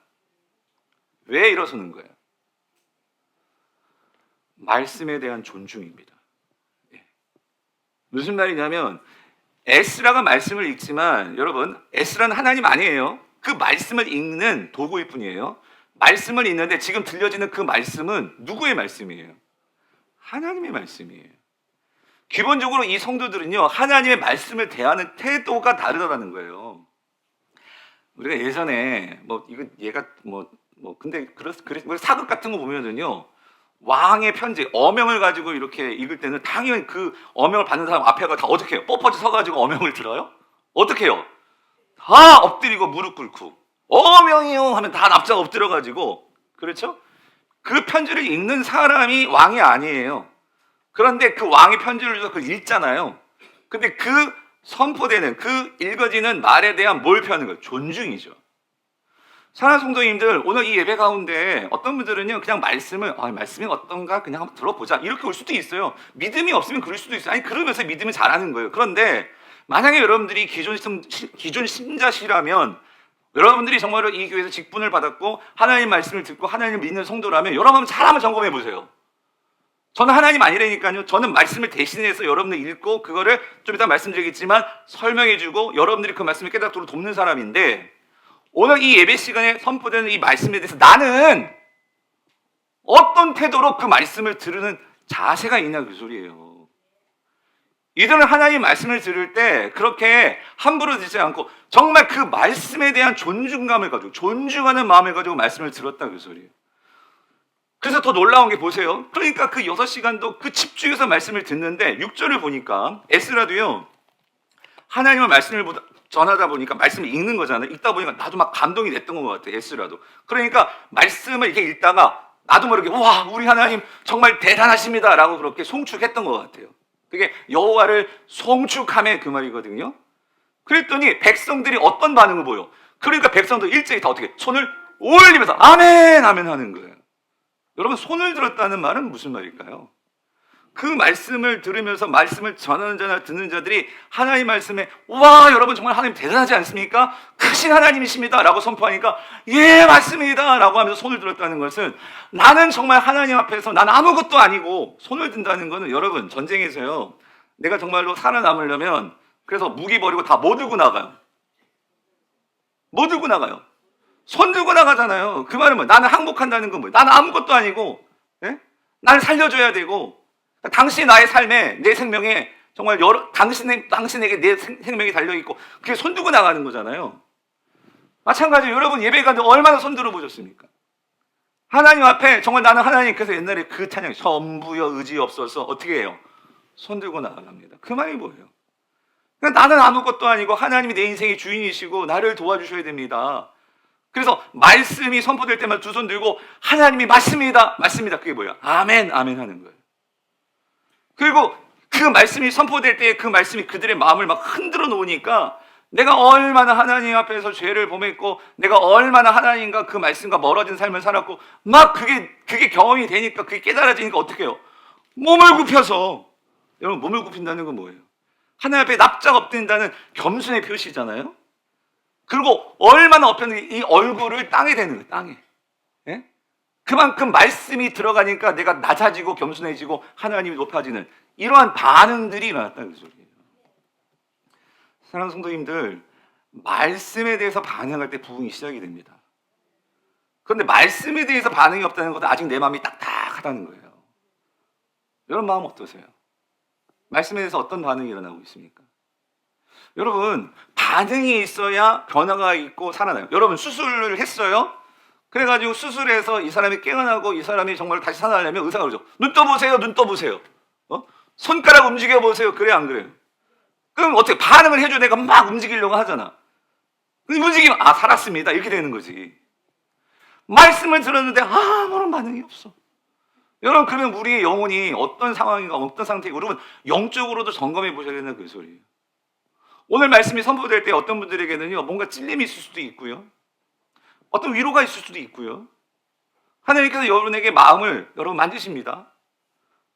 왜 일어서는 거예요? 말씀에 대한 존중입니다. 무슨 말이냐면 에스라가 말씀을 읽지만 여러분, 에스라는 하나님 아니에요. 그 말씀을 읽는 도구일 뿐이에요. 말씀을 읽는데 지금 들려지는 그 말씀은 누구의 말씀이에요? 하나님의 말씀이에요. 기본적으로 이 성도들은요, 하나님의 말씀을 대하는 태도가 다르다는 거예요. 우리가 예전에 근데 사극 같은 거 보면은요, 왕의 편지, 어명을 가지고 이렇게 읽을 때는 당연히 그 어명을 받는 사람 앞에가 다 어떻게 해요? 뻣뻣이 서가지고 어명을 들어요? 어떻게 해요? 다 엎드리고 무릎 꿇고 어명이요 하면 다 납작 엎드려가지고, 그렇죠? 그 편지를 읽는 사람이 왕이 아니에요. 그런데 그 왕이 편지를 줘서 그걸 읽잖아요. 근데 그 선포되는, 그 읽어지는 말에 대한 뭘 표하는 거예요? 존중이죠. 사랑하는 성도님들, 오늘 이 예배 가운데 어떤 분들은요, 그냥 말씀이 어떤가 그냥 한번 들어보자 이렇게 올 수도 있어요. 믿음이 없으면 그럴 수도 있어요. 아니, 그러면서 믿음이 잘하는 거예요. 그런데 만약에 여러분들이 기존 신자시라면, 여러분들이 정말로 이 교회에서 직분을 받았고 하나님 말씀을 듣고 하나님을 믿는 성도라면 여러분 잘 한번 점검해 보세요. 저는 하나님 아니라니까요. 저는 말씀을 대신해서 여러분들 읽고 그거를 좀 이따 말씀드리겠지만 설명해주고 여러분들이 그 말씀을 깨닫도록 돕는 사람인데, 오늘 이 예배 시간에 선포되는 이 말씀에 대해서 나는 어떤 태도로 그 말씀을 들으는 자세가 있냐, 그 소리예요. 이들은 하나님 말씀을 들을 때 그렇게 함부로 듣지 않고 정말 그 말씀에 대한 존중감을 가지고, 존중하는 마음을 가지고 말씀을 들었다, 그 소리예요. 그래서 더 놀라운 게 보세요. 그러니까 그 6시간도 그 집중해서 말씀을 듣는데 6절을 보니까 에스라도요, 하나님의 말씀을 전하다 보니까 말씀을 읽는 거잖아요. 읽다 보니까 나도 막 감동이 됐던 것 같아요, 에스라도. 그러니까 말씀을 이렇게 읽다가 나도 모르게 와, 우리 하나님 정말 대단하십니다 라고 그렇게 송축했던 것 같아요. 그게 여호와를 송축함의 그 말이거든요. 그랬더니 백성들이 어떤 반응을 보여? 그러니까 백성들 일제히 다 어떻게 손을 올리면서 아멘 아멘 하는 거예요. 여러분, 손을 들었다는 말은 무슨 말일까요? 그 말씀을 들으면서 말씀을 전하는 자나 듣는 자들이 하나님 말씀에 와, 여러분 정말 하나님 대단하지 않습니까? 크신 하나님이십니다 라고 선포하니까 예, 맞습니다 라고 하면서 손을 들었다는 것은, 나는 정말 하나님 앞에서 난 아무것도 아니고 손을 든다는 것은, 여러분 전쟁에서요, 내가 정말로 살아남으려면 그래서 무기 버리고 다 뭐 들고 나가요? 뭐 들고 나가요? 손 들고 나가잖아요. 그 말은 뭐예요? 나는 항복한다는 건 뭐예요? 나는 아무것도 아니고, 예? 나를 살려줘야 되고, 당신이 나의 삶에, 내 생명에 정말 당신에게 내 생명이 달려있고, 그게 손 들고 나가는 거잖아요. 마찬가지로 여러분 예배 가는데 얼마나 손 들어 보셨습니까? 하나님 앞에 정말 나는 하나님께서 옛날에 그 찬양, 전부여 의지 없어서 어떻게 해요? 손 들고 나가랍니다. 그 말이 뭐예요? 그러니까 나는 아무것도 아니고 하나님이 내 인생의 주인이시고 나를 도와주셔야 됩니다. 그래서 말씀이 선포될 때만 두 손 들고 하나님이 맞습니다, 맞습니다, 그게 뭐야? 아멘, 아멘 하는 거예요. 그리고 그 말씀이 선포될 때 그 말씀이 그들의 마음을 막 흔들어 놓으니까 내가 얼마나 하나님 앞에서 죄를 범했고 내가 얼마나 하나님과 그 말씀과 멀어진 삶을 살았고 막 그게 경험이 되니까, 그게 깨달아지니까 어떻게 해요? 몸을 굽혀서, 여러분 몸을 굽힌다는 건 뭐예요? 하나님 앞에 납작 엎드린다는 겸손의 표시잖아요. 그리고 얼마나 엎혔는지 이 얼굴을 땅에 대는 거예요, 땅에. 예? 그만큼 말씀이 들어가니까 내가 낮아지고 겸손해지고 하나님이 높아지는 이러한 반응들이 일어났다는 소리예요. 사랑하는 성도님들, 말씀에 대해서 반응할 때 부흥이 시작이 됩니다. 그런데 말씀에 대해서 반응이 없다는 것은 아직 내 마음이 딱딱하다는 거예요. 여러분 마음 어떠세요? 말씀에 대해서 어떤 반응이 일어나고 있습니까? 여러분, 반응이 있어야 변화가 있고 살아나요. 여러분 수술을 했어요. 그래가지고 수술해서 이 사람이 깨어나고 이 사람이 정말 다시 살아나려면 의사가 그러죠. 눈 떠보세요, 눈 떠보세요. 손가락 움직여보세요. 그래 안 그래요? 그럼 어떻게 반응을 해줘? 내가 막 움직이려고 하잖아. 움직이면 살았습니다 이렇게 되는 거지. 말씀을 들었는데 아무런 반응이 없어. 여러분, 그러면 우리의 영혼이 어떤 상황인가, 어떤 상태이고, 여러분 영적으로도 점검해 보셔야 되는 그 소리예요. 오늘 말씀이 선포될 때 어떤 분들에게는요, 뭔가 찔림이 있을 수도 있고요, 어떤 위로가 있을 수도 있고요, 하나님께서 여러분에게 마음을 여러분 만지십니다.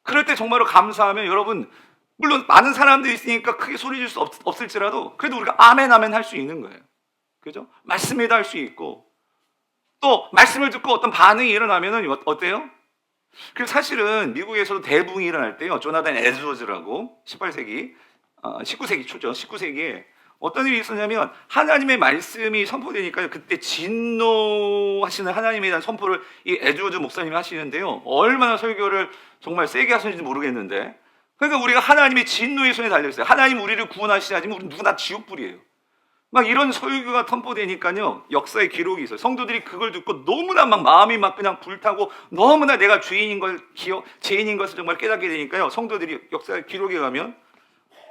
그럴 때 정말로 감사하면 여러분, 물론 많은 사람들이 있으니까 크게 소리 질 수 없을지라도 그래도 우리가 아멘 아멘 할 수 있는 거예요. 그죠? 말씀에도 할 수 있고, 또 말씀을 듣고 어떤 반응이 일어나면은 어때요? 그리고 사실은 미국에서도 대붕이 일어날 때요, 조나단 에드워즈라고 18세기 19세기 초죠. 19세기에 어떤 일이 있었냐면 하나님의 말씀이 선포되니까 그때 진노하시는 하나님에 대한 선포를 이 에드워즈 목사님이 하시는데요, 얼마나 설교를 정말 세게 하셨는지 모르겠는데, 그러니까 우리가 하나님의 진노의 손에 달려있어요. 하나님 우리를 구원하시지 않으면 우리 누구나 지옥불이에요. 막 이런 설교가 선포되니까요, 역사의 기록이 있어요. 성도들이 그걸 듣고 너무나 막 마음이 막 그냥 불타고, 너무나 내가 죄인인 것을 정말 깨닫게 되니까요, 성도들이 역사의 기록에 가면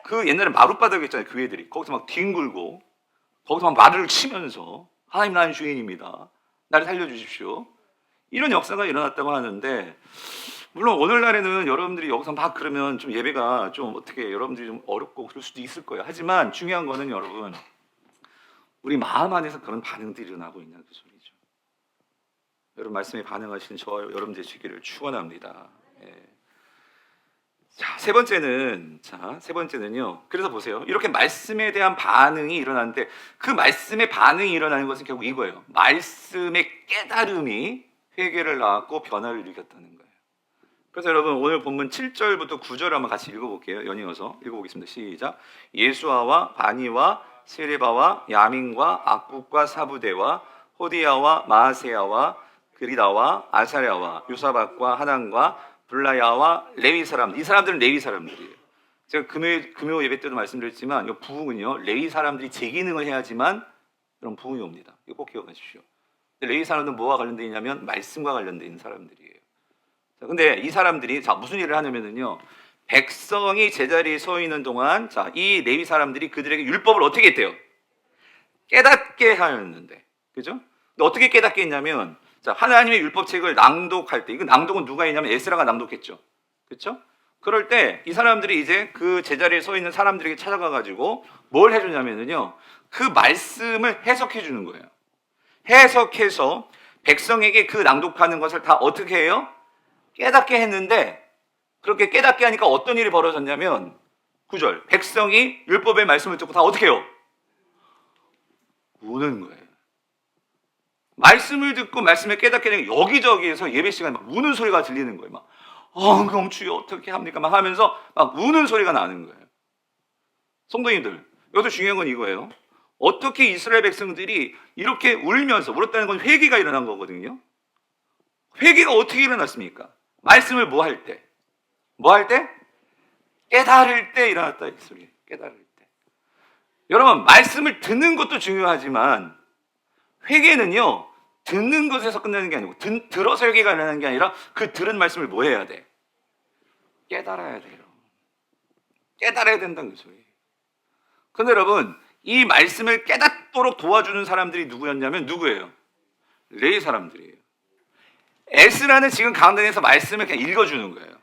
그 옛날에 마룻바닥 있잖아요, 교회들이. 거기서 막 뒹굴고, 거기서 막 말을 치면서 하나님, 나는 죄인입니다, 나를 살려주십시오, 이런 역사가 일어났다고 하는데, 물론 오늘날에는 여러분들이 여기서 막 그러면 좀 예배가 좀 어떻게 여러분들이 좀 어렵고 그럴 수도 있을 거예요. 하지만 중요한 거는 여러분, 우리 마음 안에서 그런 반응들이 일어나고 있는 그 소리죠. 여러분 말씀에 반응하시는 저와 여러분 되시기를 축원합니다. 예. 자, 세 번째는요. 그래서 보세요. 이렇게 말씀에 대한 반응이 일어나는데, 그 말씀의 반응이 일어나는 것은 결국 이거예요. 말씀의 깨달음이 회개를 낳았고 변화를 일으켰다는 거예요. 그래서 여러분 오늘 본문 7절부터 9절 한번 같이 읽어볼게요. 연이어서 읽어보겠습니다. 시작. 예수아와 바니와 세레바와 야민과 악국과 사부대와 호디야와 마아세야와 그리다와 아사랴와 요사박과 하난과 블라야와 레위 사람, 이 사람들은 레위 사람들이에요. 제가 금요 예배 때도 말씀드렸지만, 이 부흥은요, 레위 사람들이 제 기능을 해야지만 그런 부흥이 옵니다. 이거 꼭 기억하십시오. 레위 사람들은 뭐와 관련되어 있냐면 말씀과 관련되어 있는 사람들이에요. 자, 근데 이 사람들이 무슨 일을 하냐면요, 백성이 제자리에 서 있는 동안 이 레위 사람들이 그들에게 율법을 어떻게 했대요? 깨닫게 하였는데, 그죠? 근데 어떻게 깨닫게 했냐면, 하나님의 율법책을 낭독할 때, 이거 낭독은 누가 했냐면 에스라가 낭독했죠. 그렇죠? 그럴 때 이 사람들이 이제 그 제자리에 서 있는 사람들에게 찾아가 가지고 뭘 해주냐면요, 그 말씀을 해석해 주는 거예요. 해석해서 백성에게 그 낭독하는 것을 다 어떻게 해요? 깨닫게 했는데, 그렇게 깨닫게 하니까 어떤 일이 벌어졌냐면 9절, 백성이 율법의 말씀을 듣고 다 어떻게 해요? 우는 거예요. 말씀을 듣고 말씀을 깨닫게 되면 여기저기에서 예배 시간에 막 우는 소리가 들리는 거예요. 막 그럼 주여 어떻게 합니까? 막 하면서 막 우는 소리가 나는 거예요. 성도님들, 여기서 중요한 건 이거예요. 어떻게 이스라엘 백성들이 이렇게 울면서 울었다는 건 회개가 일어난 거거든요. 회개가 어떻게 일어났습니까? 말씀을 뭐 할 때? 뭐 할 때? 깨달을 때 일어났다, 이 소리. 깨달을 때. 여러분, 말씀을 듣는 것도 중요하지만 회개는요, 듣는 것에서 끝나는 게 아니고 들어서 회개가 일어나는 게 아니라 그 들은 말씀을 뭐 해야 돼? 깨달아야 돼요. 깨달아야 된다는 소리. 그런데 여러분, 이 말씀을 깨닫도록 도와주는 사람들이 누구였냐면 누구예요? 레위 사람들이에요. 에스라는 지금 강단에서 말씀을 그냥 읽어주는 거예요.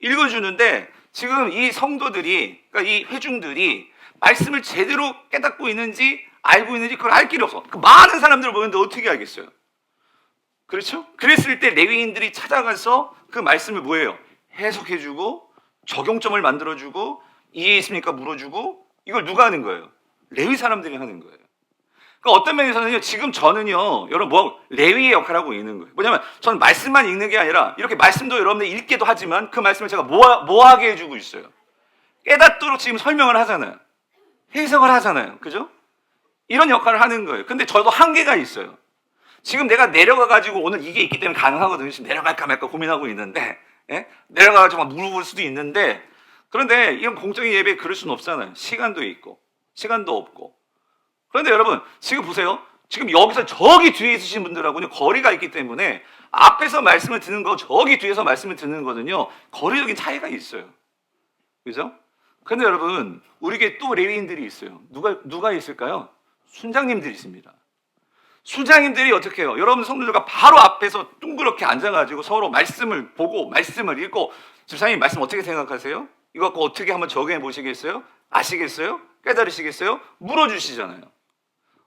읽어주는데 지금 이 성도들이, 그러니까 이 회중들이 말씀을 제대로 깨닫고 있는지 알고 있는지 그걸 알 길이 없어. 그 많은 사람들을 보는데 어떻게 알겠어요? 그렇죠? 그랬을 때 레위인들이 찾아가서 그 말씀을 뭐예요? 해석해주고 적용점을 만들어주고 이해했습니까? 물어주고, 이걸 누가 하는 거예요? 레위 사람들이 하는 거예요. 그러니까 어떤 면에서는요, 지금 저는요, 여러분 레위의 역할을 하고 있는 거예요. 뭐냐면 저는 말씀만 읽는 게 아니라 이렇게 말씀도 여러분들 읽게도 하지만 그 말씀을 제가 뭐하게 해주고 있어요? 깨닫도록 지금 설명을 하잖아요. 해석을 하잖아요. 그죠? 이런 역할을 하는 거예요. 근데 저도 한계가 있어요. 지금 내가 내려가가지고 오늘 이게 있기 때문에 가능하거든요. 지금 내려갈까 말까 고민하고 있는데, 내려가가지고 물어볼 수도 있는데, 그런데 이런 공적인 예배에 그럴 수는 없잖아요. 시간도 있고, 시간도 없고. 그런데 여러분, 지금 보세요. 지금 여기서 저기 뒤에 있으신 분들하고는 거리가 있기 때문에 앞에서 말씀을 듣는 거, 저기 뒤에서 말씀을 듣는 거는요, 거리적인 차이가 있어요. 그죠? 그런데 여러분, 우리에게 또 레위인들이 있어요. 누가 있을까요? 순장님들이 있습니다. 순장님들이 어떻게 해요? 여러분 성도들과 바로 앞에서 둥그렇게 앉아가지고 서로 말씀을 보고 말씀을 읽고, 집사님 말씀 어떻게 생각하세요? 이거 갖고 어떻게 한번 적용해 보시겠어요? 아시겠어요? 깨달으시겠어요? 물어주시잖아요.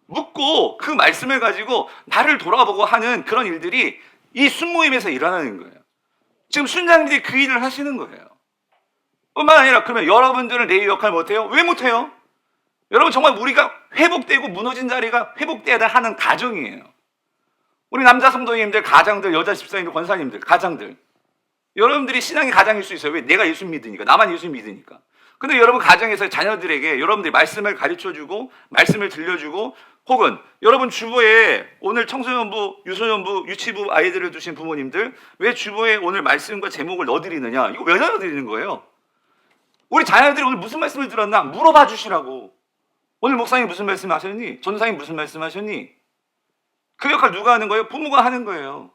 묻고 그 말씀을 가지고 나를 돌아보고 하는 그런 일들이 이 순모임에서 일어나는 거예요. 지금 순장님들이 그 일을 하시는 거예요. 뿐만 아니라 그러면 여러분들은 레위 역할 못해요? 왜 못해요? 여러분 정말 우리가 회복되고 무너진 자리가 회복돼야 하는 가정이에요. 우리 남자 성도님들, 가장들, 여자 집사님들, 권사님들, 가장들, 여러분들이 신앙의 가장일 수 있어요. 왜? 내가 예수 믿으니까, 나만 예수 믿으니까. 근데 여러분 가정에서 자녀들에게 여러분들이 말씀을 가르쳐주고 말씀을 들려주고, 혹은 여러분 주보에 오늘 청소년부, 유소년부, 유치부 아이들을 두신 부모님들, 왜 주보에 오늘 말씀과 제목을 넣어드리느냐? 이거 왜 넣어드리는 거예요? 우리 자녀들이 오늘 무슨 말씀을 들었나 물어봐 주시라고. 오늘 목사님 무슨 말씀 하셨니? 전사님 무슨 말씀 하셨니? 그 역할 누가 하는 거예요? 부모가 하는 거예요.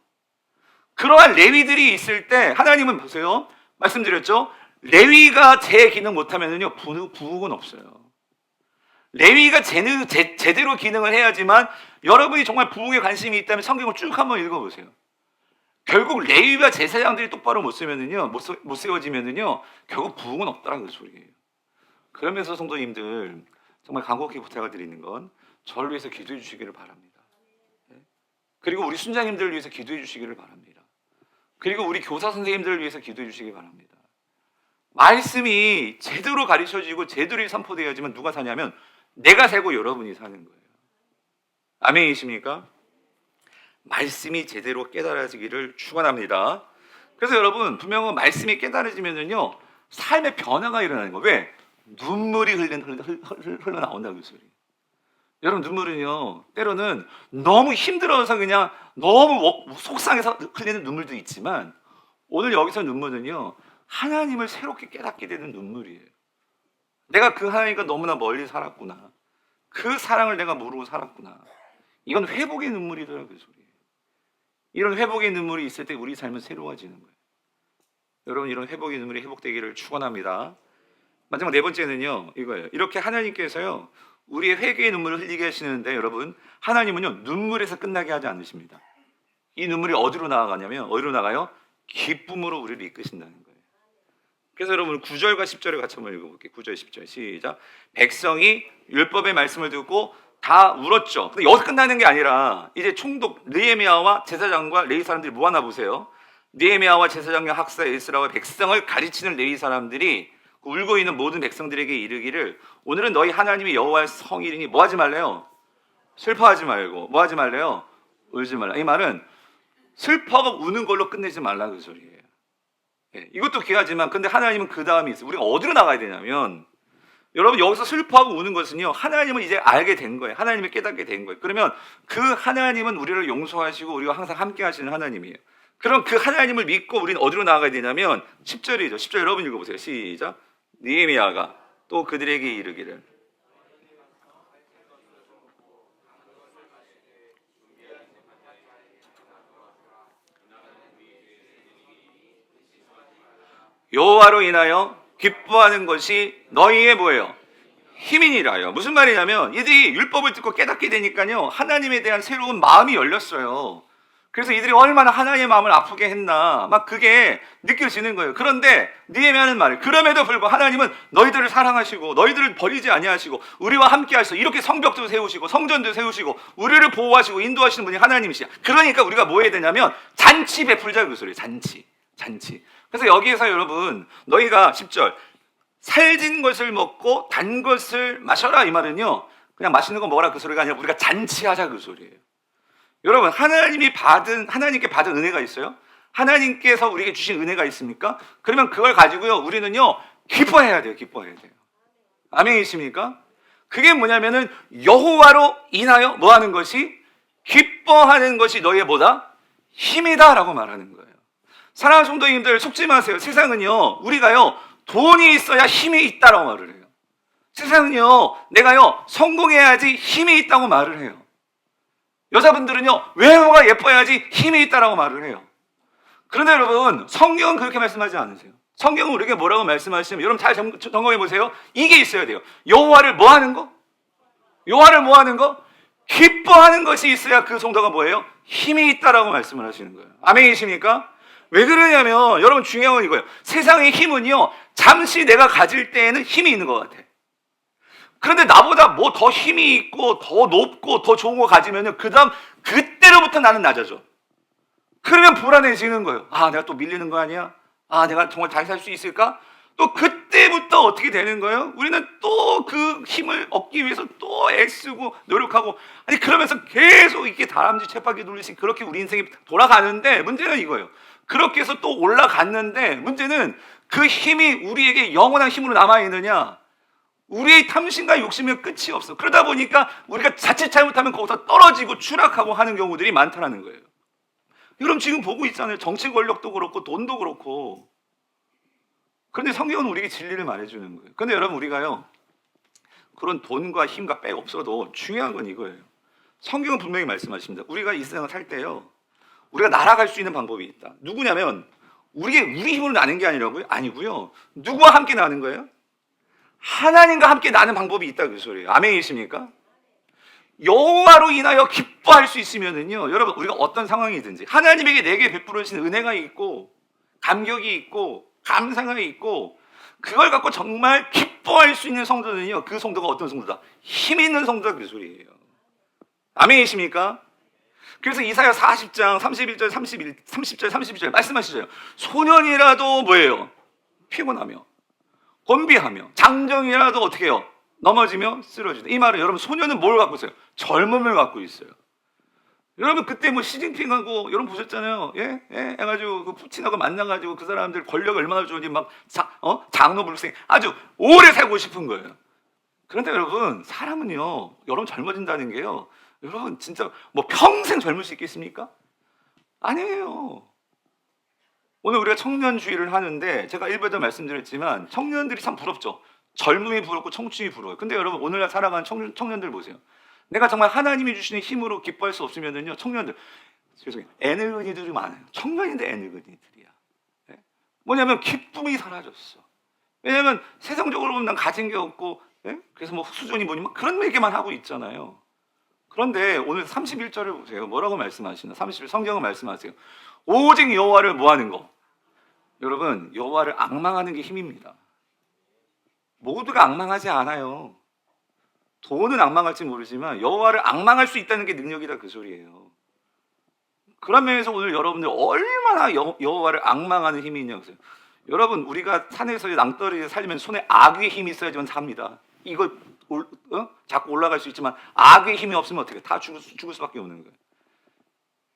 그러한 레위들이 있을 때 하나님은 보세요. 말씀드렸죠? 레위가 제 기능 못하면요 부흥은 없어요. 레위가 제대로 기능을 해야지만, 여러분이 정말 부흥에 관심이 있다면 성경을 쭉 한번 읽어보세요. 결국 레위와 제사장들이 똑바로 못 세워지면은요 결국 부흥은 없다는 그 소리예요. 그러면서 성도님들 정말 간곡히 부탁을 드리는 건 저를 위해서 기도해 주시기를 바랍니다. 그리고 우리 순장님들을 위해서 기도해 주시기를 바랍니다. 그리고 우리 교사 선생님들을 위해서 기도해 주시기 바랍니다. 말씀이 제대로 가르쳐지고 제대로 선포되어야지만 누가 사냐면 내가 살고 여러분이 사는 거예요. 아멘이십니까? 말씀이 제대로 깨달아지기를 축원합니다. 그래서 여러분 분명히 말씀이 깨달아지면은요 삶의 변화가 일어나는 거예요. 왜? 눈물이 흘러나온다는 소리. 여러분 눈물은요 때로는 너무 힘들어서 그냥 너무 속상해서 흘리는 눈물도 있지만, 오늘 여기서 눈물은요 하나님을 새롭게 깨닫게 되는 눈물이에요. 내가 그 하나님과 너무나 멀리 살았구나, 그 사랑을 내가 모르고 살았구나. 이건 회복의 눈물이더라고요. 그 소리예요. 이런 회복의 눈물이 있을 때 우리 삶은 새로워지는 거예요. 여러분 이런 회복의 눈물이 회복되기를 축원합니다. 마지막 네 번째는요 이거예요. 이렇게 하나님께서요 우리의 회개의 눈물을 흘리게 하시는데, 여러분 하나님은요 눈물에서 끝나게 하지 않으십니다. 이 눈물이 어디로 나아가냐면, 어디로 나가요? 기쁨으로 우리를 이끄신다는 거예요. 그래서 여러분 9절과 10절을 같이 한번 읽어볼게요. 9절 10절 시작. 백성이 율법의 말씀을 듣고 다 울었죠. 근데 여기서 끝나는 게 아니라 이제 총독 느헤미야와 제사장과 레위 사람들이 뭐 하나 보세요. 느헤미야와 제사장과 학사 에스라와 백성을 가르치는 레위 사람들이 울고 있는 모든 백성들에게 이르기를, 오늘은 너희 하나님이 여호와의 성일이니 뭐 하지 말래요? 슬퍼하지 말고 뭐 하지 말래요? 울지 말라. 이 말은 슬퍼하고 우는 걸로 끝내지 말라 그 소리예요. 이것도 귀하지만 근데 하나님은 그 다음이 있어요. 우리가 어디로 나가야 되냐면, 여러분 여기서 슬퍼하고 우는 것은요 하나님은 이제 알게 된 거예요. 하나님을 깨닫게 된 거예요. 그러면 그 하나님은 우리를 용서하시고 우리와 항상 함께 하시는 하나님이에요. 그럼 그 하나님을 믿고 우리는 어디로 나가야 되냐면 10절이죠. 10절 여러분 읽어보세요. 시작. 느헤미야가 또 그들에게 이르기를, 여호와로 인하여 기뻐하는 것이 너희의 뭐예요? 힘이니라요. 무슨 말이냐면 이들이 율법을 듣고 깨닫게 되니까요 하나님에 대한 새로운 마음이 열렸어요. 그래서 이들이 얼마나 하나님의 마음을 아프게 했나 막 그게 느껴지는 거예요. 그런데 느헤미야는 말이에요. 그럼에도 불구하고 하나님은 너희들을 사랑하시고 너희들을 버리지 아니하시고 우리와 함께 하시고 이렇게 성벽도 세우시고 성전도 세우시고 우리를 보호하시고 인도하시는 분이 하나님이시야. 그러니까 우리가 뭐 해야 되냐면 잔치 베풀자 그 소리예요. 잔치. 그래서 여기에서 여러분 너희가 10절 살진 것을 먹고 단 것을 마셔라 이 말은요 그냥 맛있는 거 먹어라 그 소리가 아니라 우리가 잔치하자 그 소리예요. 여러분 하나님께 받은 은혜가 있어요? 하나님께서 우리에게 주신 은혜가 있습니까? 그러면 그걸 가지고요 우리는요 기뻐해야 돼요. 아멘이십니까? 그게 뭐냐면은 여호와로 인하여 뭐 하는 것이? 기뻐하는 것이 너희의 뭐다? 힘이다 라고 말하는 거예요. 사랑하는 성도님들 속지 마세요. 세상은요 우리가요 돈이 있어야 힘이 있다라고 말을 해요. 세상은요 내가요 성공해야지 힘이 있다고 말을 해요. 여자분들은요 외모가 예뻐야지 힘이 있다라고 말을 해요. 그런데 여러분 성경은 그렇게 말씀하지 않으세요. 성경은 우리에게 뭐라고 말씀하시면 여러분 잘 점검해 보세요. 이게 있어야 돼요. 여호와를 뭐 하는 거? 기뻐하는 것이 있어야 그 성도가 뭐예요? 힘이 있다라고 말씀을 하시는 거예요. 아멘이십니까? 왜 그러냐면 여러분 중요한 건 이거예요. 세상의 힘은요 잠시 내가 가질 때에는 힘이 있는 것 같아. 그런데 나보다 뭐 더 힘이 있고 더 높고 더 좋은 거 가지면요 그때로부터 나는 낮아져. 그러면 불안해지는 거예요. 아, 내가 또 밀리는 거 아니야? 아, 내가 정말 잘 살 수 있을까? 또 그때부터 어떻게 되는 거예요? 우리는 또 그 힘을 얻기 위해서 또 애쓰고 노력하고, 아니 그러면서 계속 이렇게 다람쥐 쳇바퀴 돌리듯이 그렇게 우리 인생이 돌아가는데, 문제는 이거예요. 그렇게 해서 또 올라갔는데, 문제는 그 힘이 우리에게 영원한 힘으로 남아있느냐? 우리의 탐심과 욕심은 끝이 없어. 그러다 보니까 우리가 자칫 잘못하면 거기서 떨어지고 추락하고 하는 경우들이 많다는 거예요. 여러분 지금 보고 있잖아요. 정치 권력도 그렇고 돈도 그렇고. 그런데 성경은 우리에게 진리를 말해주는 거예요. 그런데 여러분, 우리가요, 그런 돈과 힘과 빽 없어도 중요한 건 이거예요. 성경은 분명히 말씀하십니다. 우리가 이 세상을 살 때요, 우리가 날아갈 수 있는 방법이 있다. 누구냐면 우리 힘으로 나는 게 아니라고요? 아니고요. 누구와 함께 나는 거예요? 하나님과 함께 나는 방법이 있다, 그 소리예요. 아멘이십니까? 여호와로 인하여 기뻐할 수 있으면은요, 여러분, 우리가 어떤 상황이든지 하나님에게 내게 베풀어 주신 은혜가 있고 감격이 있고 감사가 있고, 그걸 갖고 정말 기뻐할 수 있는 성도는요, 그 성도가 어떤 성도다? 힘 있는 성도다, 그 소리예요. 아멘이십니까? 그래서 이사야 40장 31절 30절 31절 말씀하시죠. 소년이라도 뭐예요? 피곤하며 곤비하며 장정이라도 어떻게 해요? 넘어지며 쓰러지다. 이 말은 여러분, 소년은 뭘 갖고 있어요? 젊음을 갖고 있어요. 여러분 그때 뭐 시진핑하고 여러분 보셨잖아요. 예? 해가지고 그 푸틴하고 만나가지고 그 사람들 권력이 얼마나 좋은지 막 장로불생 아주 오래 살고 싶은 거예요. 그런데 여러분, 사람은요, 여러분 젊어진다는 게요, 여러분 진짜 뭐 평생 젊을 수 있겠습니까? 아니에요. 오늘 우리가 청년주의를 하는데, 제가 일부에도 말씀드렸지만 청년들이 참 부럽죠. 젊음이 부럽고 청춘이 부러워요. 근데 여러분, 오늘날 살아가는 청년들 보세요. 내가 정말 하나님이 주시는 힘으로 기뻐할 수 없으면은요, 청년들, 죄송해요, 애늙은이들이 많아요. 청년인데 애늙은이들이야. 네? 뭐냐면 기쁨이 사라졌어. 왜냐면 세상적으로 보면 난 가진 게 없고, 네? 그래서 뭐 수준이 뭐니 막 그런 얘기만 하고 있잖아요. 그런데 오늘 31절을 보세요. 뭐라고 말씀하시나? 31절 성경은 말씀하세요. 오직 여호와를 뭐 하는 거? 여러분, 여호와를 앙망하는 게 힘입니다. 모두가 앙망하지 않아요. 돈은 앙망할지 모르지만 여호와를 앙망할 수 있다는 게 능력이다, 그 소리예요. 그런 면에서 오늘 여러분들 얼마나 여호와를 앙망하는 힘이 있냐고 하세요. 여러분, 우리가 산에서 낭떠러지에 살면 손에 악의 힘이 있어야지만 삽니다. 이거 자꾸 올라갈 수 있지만 악의 힘이 없으면 어떻게? 다 죽을 수밖에 없는 거예요.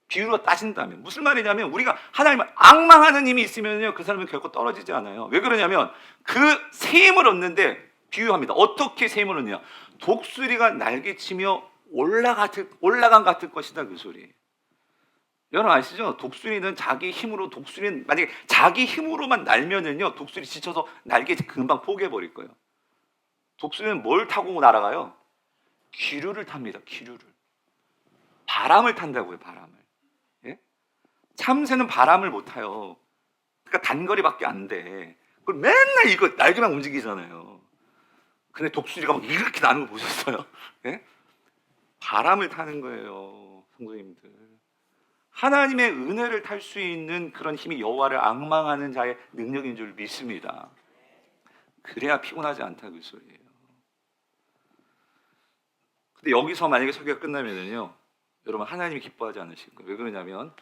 비유로 따진다면 무슨 말이냐면, 우리가 하나님을 앙망하는 힘이 있으면요, 그 사람은 결코 떨어지지 않아요. 왜 그러냐면 그 새 힘을 얻는데, 비유합니다. 어떻게 새 힘을 얻느냐? 독수리가 날개치며 올라간 같을 것이다, 그 소리예요. 여러분 아시죠? 독수리는 자기 힘으로, 독수리는 만약에 자기 힘으로만 날면은요, 독수리 지쳐서 날개 금방 포기해버릴 거예요. 독수리는 뭘 타고 날아가요? 기류를 탑니다. 기류를. 바람을 탄다고요. 바람을. 예? 참새는 바람을 못 타요. 그러니까 단거리밖에 안 돼. 그걸 맨날 이거 날개만 움직이잖아요. 근데 독수리가 막 이렇게 나는 거 보셨어요? 예? 바람을 타는 거예요, 성도님들. 하나님의 은혜를 탈 수 있는 그런 힘이 여호와를 앙망하는 자의 능력인 줄 믿습니다. 그래야 피곤하지 않다, 그 소리예요. 근데 여기서 만약에 설교가 끝나면은요, 여러분 하나님이 기뻐하지 않으실 거예요. 왜 그러냐면,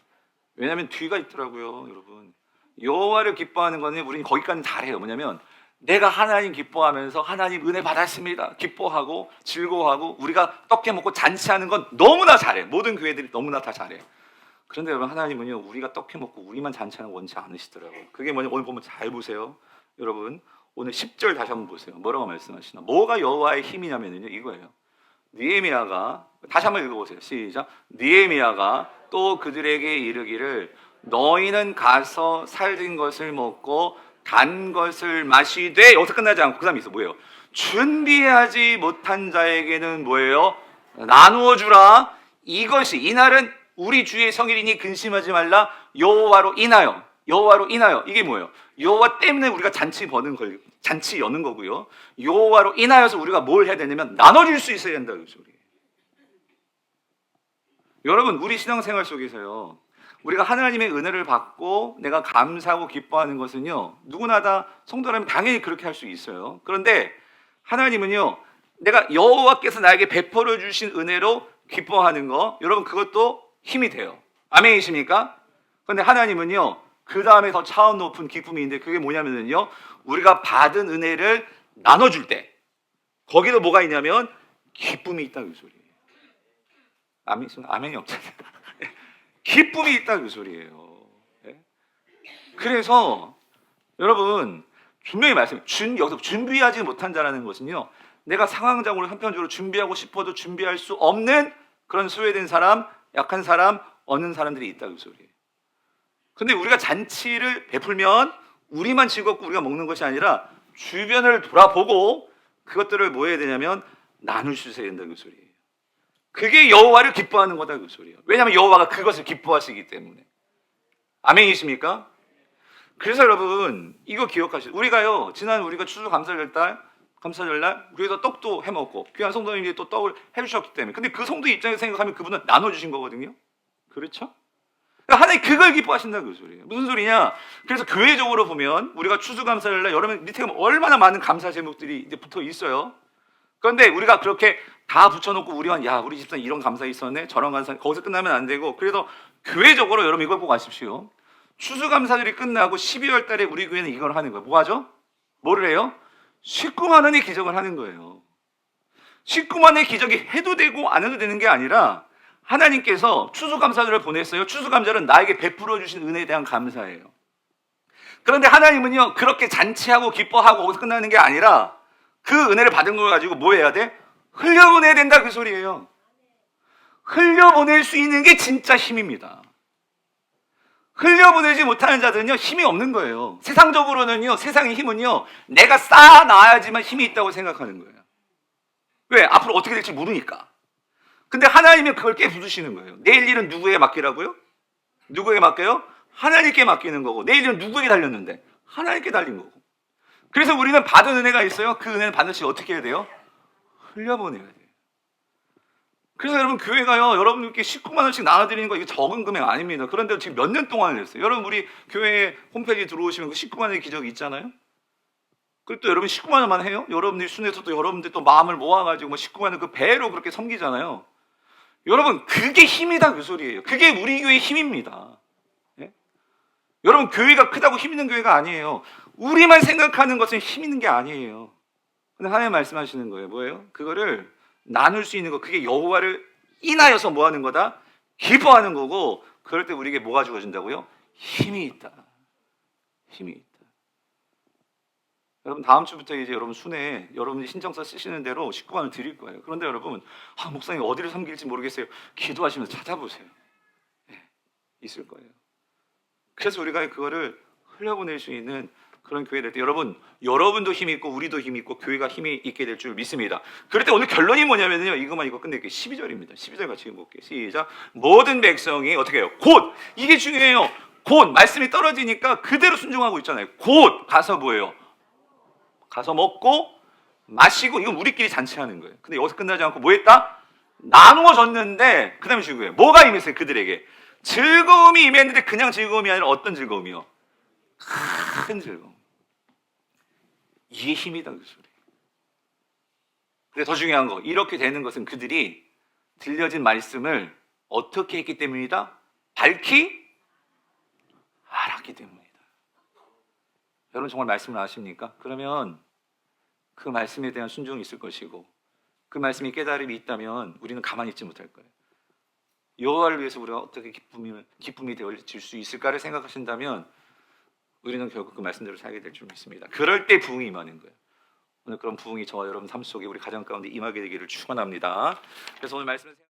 왜냐하면 뒤가 있더라고요, 여러분. 여호와를 기뻐하는 거는 우리는 거기까지 잘해요. 뭐냐면 내가 하나님 기뻐하면서 하나님 은혜 받았습니다, 기뻐하고 즐거워하고 우리가 떡해 먹고 잔치하는 건 너무나 잘해. 모든 교회들이 너무나 다 잘해. 그런데 여러분, 하나님은요, 우리가 떡해 먹고 우리만 잔치하는 거 원치 않으시더라고요. 그게 뭐냐, 오늘 보면 잘 보세요. 여러분 오늘 10절 다시 한번 보세요. 뭐라고 말씀하시나? 뭐가 여호와의 힘이냐면요, 이거예요. 느헤미야가, 다시 한번 읽어보세요. 시작. 느헤미야가 또 그들에게 이르기를, 너희는 가서 살진 것을 먹고 단 것을 마시되, 여기서 끝나지 않고 그 다음에 있어. 뭐예요? 준비하지 못한 자에게는 뭐예요? 나누어 주라. 이것이, 이날은 우리 주의 성일이니 근심하지 말라. 여호와로 인하여. 여호와로 인하여. 이게 뭐예요? 여호와 때문에 우리가 잔치 여는 거고요. 여호와로 인하여서 우리가 뭘 해야 되냐면 나눠줄 수 있어야 된다, 그 소리예요. 여러분, 우리 신앙생활 속에서요, 우리가 하나님의 은혜를 받고 내가 감사하고 기뻐하는 것은요, 누구나 다 성도라면 당연히 그렇게 할 수 있어요. 그런데 하나님은요, 내가 여호와께서 나에게 베풀어 주신 은혜로 기뻐하는 거, 여러분 그것도 힘이 돼요. 아멘이십니까? 그런데 하나님은요, 그 다음에 더 차원 높은 기쁨이 있는데 그게 뭐냐면요, 우리가 받은 은혜를 나눠줄 때 거기도 뭐가 있냐면 기쁨이 있다 그 소리예요. 아멘이 없잖아요. 기쁨이 있다 그 소리예요. 그래서 여러분 분명히 말씀해요. 여기서 준비하지 못한 자라는 것은요, 내가 상황적으로 한편적으로 준비하고 싶어도 준비할 수 없는 그런 소외된 사람, 약한 사람, 얻는 사람들이 있다 그 소리예요. 근데 우리가 잔치를 베풀면 우리만 즐겁고 우리가 먹는 것이 아니라 주변을 돌아보고 그것들을 뭐 해야 되냐면 나눌 수 있어야 된다 그 소리예요. 그게 여호와를 기뻐하는 거다 그 소리예요. 왜냐하면 여호와가 그것을 기뻐하시기 때문에. 아멘이십니까? 그래서 여러분 이거 기억하시죠. 우리가요, 지난 우리가 추수감사절날 우리가 떡도 해먹고 귀한 성도님들이 또 떡을 해주셨기 때문에, 근데 그 성도 입장에서 생각하면 그분은 나눠주신 거거든요. 그렇죠? 하나님 그걸 기뻐하신다 그 소리예요. 무슨 소리냐? 그래서 교회적으로 보면 우리가 추수감사절날 여러분 밑에 가면 얼마나 많은 감사 제목들이 이제 붙어 있어요. 그런데 우리가 그렇게 다 붙여놓고 우리 집사는 이런 감사 있었네, 저런 감사, 거기서 끝나면 안 되고, 그래서 교회적으로 여러분 이걸 보고 아십시오. 추수감사절이 끝나고 12월 달에 우리 교회는 이걸 하는 거예요. 뭐 하죠? 뭐를 해요? 19만 원의 기적을 하는 거예요. 19만 원의 기적이 해도 되고 안 해도 되는 게 아니라 하나님께서 추수감사절을 보냈어요. 추수감사절은 나에게 베풀어 주신 은혜에 대한 감사예요. 그런데 하나님은요, 그렇게 잔치하고 기뻐하고 거기서 끝나는 게 아니라 그 은혜를 받은 걸 가지고 뭐 해야 돼? 흘려보내야 된다 그 소리예요. 흘려보낼 수 있는 게 진짜 힘입니다. 흘려보내지 못하는 자들은요, 힘이 없는 거예요. 세상적으로는요, 세상의 힘은요, 내가 쌓아놔야지만 힘이 있다고 생각하는 거예요. 왜? 앞으로 어떻게 될지 모르니까. 근데 하나님은 그걸 깨부수시는 거예요. 내일 일은 누구에게 맡기라고요? 누구에게 맡겨요? 하나님께 맡기는 거고, 내일 일은 누구에게 달렸는데? 하나님께 달린 거고. 그래서 우리는 받은 은혜가 있어요. 그 은혜는 반드시 어떻게 해야 돼요? 흘려보내야 돼요. 그래서 여러분 교회가요, 여러분들께 19만 원씩 나눠드리는 거 이거 적은 금액 아닙니다. 그런데 지금 몇 년 동안 했어요. 여러분 우리 교회 홈페이지 들어오시면 그 19만 원의 기적이 있잖아요. 그리고 또 여러분 19만 원만 해요. 여러분들이 순회에서 또 여러분들 또 마음을 모아가지고 뭐 19만 원 그 배로 그렇게 섬기잖아요. 여러분 그게 힘이다 그 소리예요. 그게 우리 교회의 힘입니다. 예? 여러분 교회가 크다고 힘 있는 교회가 아니에요. 우리만 생각하는 것은 힘 있는 게 아니에요. 근데 하나님 말씀하시는 거예요. 뭐예요? 그거를 나눌 수 있는 거, 그게 여호와를 인하여서 뭐 하는 거다? 기뻐하는 거고, 그럴 때 우리에게 뭐가 주어진다고요? 힘이 있다. 힘이 있다. 여러분 다음 주부터 이제 여러분 순회 여러분이 신청서 쓰시는 대로 19만 원 드릴 거예요. 그런데 여러분 목사님 어디를 섬길지 모르겠어요. 기도하시면서 찾아보세요. 네, 있을 거예요. 그래서 우리가 그거를 흘려보낼 수 있는 그런 교회 될 때 여러분도 힘이 있고 우리도 힘이 있고 교회가 힘이 있게 될 줄 믿습니다. 그럴 때 오늘 결론이 뭐냐면요, 이거 끝낼게요. 12절입니다. 12절 같이 읽어볼게요. 시작. 모든 백성이 어떻게 해요? 곧, 이게 중요해요. 곧 말씀이 떨어지니까 그대로 순종하고 있잖아요. 곧 가서 뭐예요? 가서 먹고 마시고, 이건 우리끼리 잔치하는 거예요. 근데 여기서 끝나지 않고 뭐 했다? 나누어 줬는데 그 다음에 중요해요. 뭐가 임했어요? 그들에게 즐거움이 임했는데 그냥 즐거움이 아니라 어떤 즐거움이요? 큰 즐거움. 이게 힘이다 그 소리. 근데 더 중요한 거, 이렇게 되는 것은 그들이 들려진 말씀을 어떻게 했기 때문이다? 밝히 알았기 때문이다. 여러분 정말 말씀을 아십니까? 그러면 그 말씀에 대한 순종이 있을 것이고, 그 말씀이 깨달음이 있다면 우리는 가만히 있지 못할 거예요. 여호와를 위해서 우리가 어떻게 기쁨이 되어질 수 있을까를 생각하신다면 우리는 결국 그 말씀대로 살게 될 줄 믿습니다. 그럴 때 부흥이 임하는 거예요. 오늘 그런 부흥이 저와 여러분 삶 속에 우리 가정 가운데 임하게 되기를 축원합니다. 그래서 오늘 말씀을